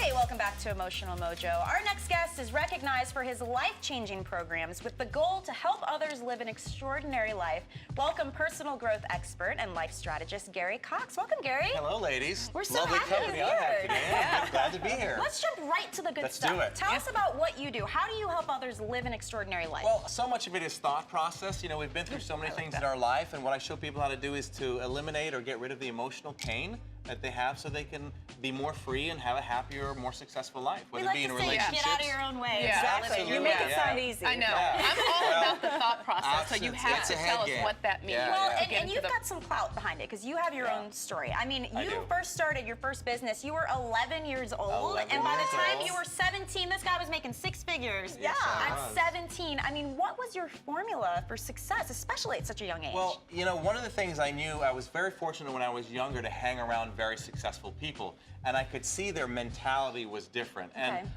Hey, welcome back to Emotional Mojo. Our next guest is recognized for his life-changing programs with the goal to help others live an extraordinary life. Welcome personal growth expert and life strategist, Gary Coxe. Welcome, Gary. Hello, ladies. We're so Lovely happy company you're I have here. today. I'm glad to be here. Let's jump right to the good Let's stuff. do it. Tell us about what you do. How do you help others live an extraordinary life? Well, so much of it is thought process. You know, we've been through so many things in our life, and what I show people how to do is to eliminate or get rid of the emotional pain that they have so they can be more free and have a happier, more successful life, whether it be in a relationship. Get out of your own way. Yeah. Absolutely. You make it sound easy. I know. Yeah. I'm all about the thought process, so you have It's to a head tell us game. what that means. Yeah, Well, yeah. and you've got some clout behind it because you have your own story. I mean, I you do. first started your first business. You were 11 years old, 11 and by the years time old. you were 17, this guy was making six figures. Yes, I At was. 17, I mean, what was your formula for success, especially at such a young age? Well, you know, one of the things I knew, I was very fortunate when I was younger to hang around very successful people, and I could see their mentality was different. And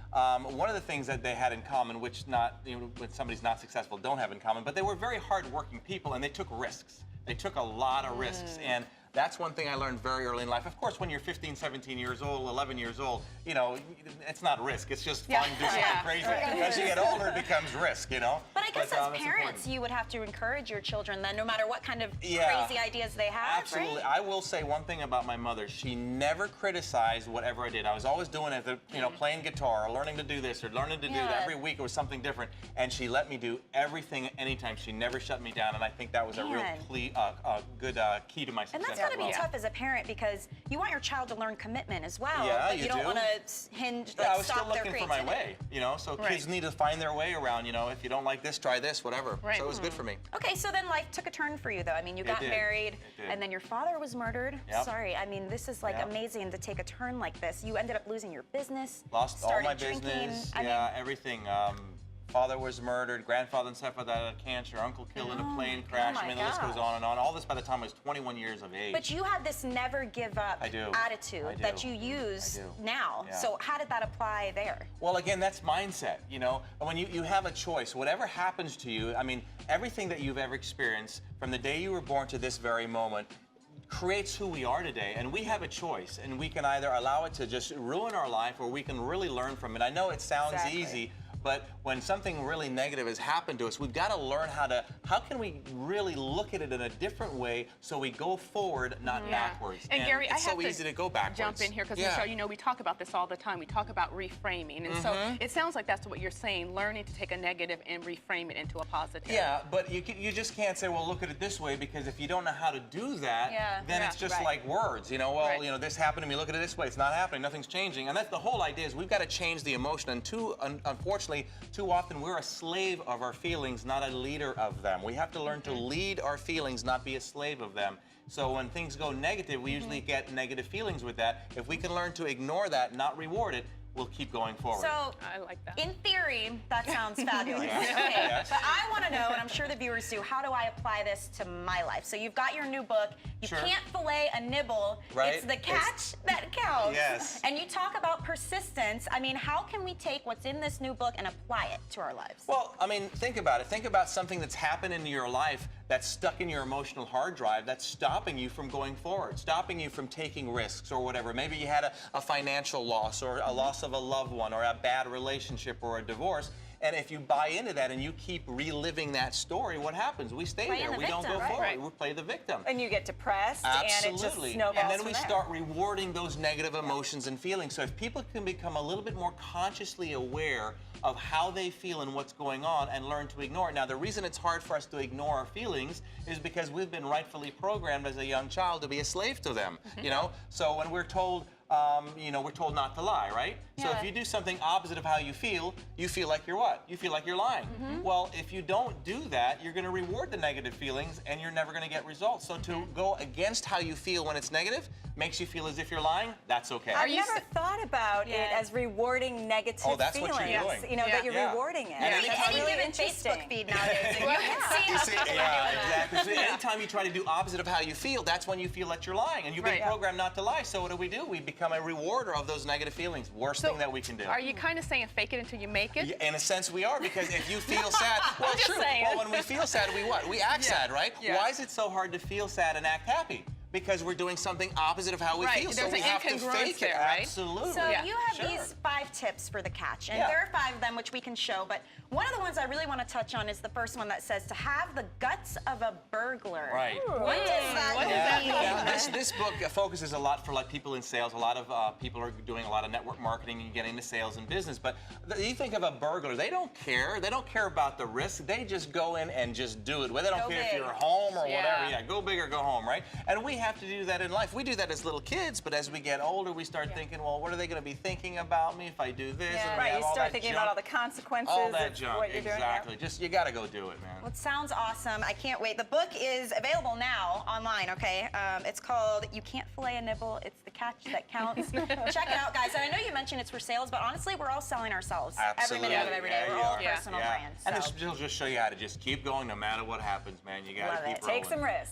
one of the things that they had in common, which when somebody's not successful don't have in common, but they were very hardworking people and they took risks. They took a lot of risks, and that's one thing I learned very early in life. Of course, when you're 15, 17 years old, 11 years old, you know, it's not risk. It's just fun to do something crazy. As you get older, it becomes risk, you know? But I guess as that's parents, important. you would have to encourage your children then, no matter what kind of Yeah. crazy ideas they have, Absolutely. right? I will say one thing about my mother. She never criticized whatever I did. I was always doing it, you know, playing guitar or learning to do this or learning to do that. Every week it was something different. And she let me do everything anytime. She never shut me down. And I think that was a real good key to my success. And that's got to be tough as a parent because you want your child to learn commitment as well. Yeah, but you don't want to hinge, Yeah, I was stop still their looking for my creativity. way, you know? So kids need to find their way around, you know? If you don't like this, try this, whatever. Right. So it was good for me. Okay, so then life took a turn for you, though. I mean, you got did. married, It did. and then your father was murdered. Yep. Sorry, I mean, this is like Yep. amazing to take a turn like this. You ended up losing your business. Lost all started my drinking. business, I mean, everything. Father was murdered, grandfather and stepfather had cancer, uncle killed in a plane crash. my I mean, the list goes gosh. on and on. All this by the time I was 21 years of age. but you had this never give up I do. attitude I do. that you use I do. now. Yeah. So how did that apply there? Well, again, that's mindset, you know? And when you have a choice, whatever happens to you, I mean, everything that you've ever experienced from the day you were born to this very moment creates who we are today, and we have a choice, and we can either allow it to just ruin our life or we can really learn from it. I know it sounds easy, but when something really negative has happened to us, we've got to learn how can we really look at it in a different way so we go forward, not backwards. And Gary, it's I have so to easy to go backwards. jump in here because Michelle, you know, we talk about this all the time. We talk about reframing, and so it sounds like that's what you're saying, learning to take a negative and reframe it into a positive. Yeah, but you just can't say, well, look at it this way, because if you don't know how to do that, then it's just like words, you know, well, you know, this happened to me, look at it this way, it's not happening, nothing's changing. And that's the whole idea, is we've got to change the emotion, and unfortunately, too often we're a slave of our feelings, not a leader of them. We have to learn to lead our feelings, not be a slave of them. So when things go negative, we usually get negative feelings with that. If we can learn to ignore that, not reward it, we'll keep going forward. So, I like that. in theory, that sounds fabulous. Okay, Yes. but I want to know, and I'm sure the viewers do, how do I apply this to my life? So you've got your new book. You can't fillet a nibble. Right. It's the catch that counts. Yes. And you talk about persistence. I mean, how can we take what's in this new book and apply it to our lives? Well, I mean, think about it. Think about something that's happened in your life that's stuck in your emotional hard drive that's stopping you from going forward, stopping you from taking risks or whatever. Maybe you had a financial loss or a loss of a loved one or a bad relationship or a divorce. And if you buy into that and you keep reliving that story, what happens? We stay there. We don't go forward. We play the victim. And you get depressed, Absolutely. and it just snowballs And then from we there. start rewarding those negative emotions and feelings. So if people can become a little bit more consciously aware of how they feel and what's going on and learn to ignore it. Now, the reason it's hard for us to ignore our feelings is because we've been rightfully programmed as a young child to be a slave to them, you know? So when we're told, you know, we're told not to lie, right? So if you do something opposite of how you feel like you're what? You feel like you're lying. Well, if you don't do that, you're going to reward the negative feelings and you're never going to get results. So to go against how you feel when it's negative makes you feel as if you're lying, that's okay. I've never thought about it as rewarding negative that's feelings. what you're doing. You know, that you're rewarding it. And Any really given interesting. Facebook feed nowadays, and you can see how people are doing that. exactly. So anytime you try to do opposite of how you feel, that's when you feel that you're lying. And you've been programmed not to lie. So what do? We become a rewarder of those negative feelings. Worst thing that we can do. Are you kind of saying fake it until you make it? In a sense, we are, because if you feel sad, well, just true. saying. Well, when we feel sad, we what? We act sad, right? Why is it so hard to feel sad and act happy? because we're doing something opposite of how we Right. feel. There's so we an have to incongruence fake it. there, right? Absolutely. So Yeah. you have Sure. these 5 tips for the catch, and Yeah. there are 5 of them which we can show, but one of the ones I really want to touch on is the first one that says to have the guts of a burglar. Right. What does that What mean? does that mean? Yeah, this book focuses a lot for like people in sales. A lot of people are doing a lot of network marketing and getting into sales and business. But you think of a burglar, they don't care. They don't care about the risk. They just go in and just do it. Well, they don't Go care if big. you're home or Yeah. whatever. Yeah, go big or go home, right? And we have to do that in life. We do that as little kids, but as we get older, we start thinking, well, what are they going to be thinking about me if I do this? Yeah. And we Right, have you all start that thinking junk. about all the consequences All that of junk, what you're doing. exactly. Just you got to go do it, man. Well, it sounds awesome. I can't wait. The book is available now online, okay? It's called You Can't Fillet a Nibble, It's the Catch That Counts. Check it out, guys. And I know you mentioned it's for sales, but honestly, we're all selling ourselves Absolutely. every minute of every day. Yeah, We're you all are. personal brands. And So. it'll just show you how to just keep going no matter what happens, man. You got Love to keep it. rolling. Take some risks.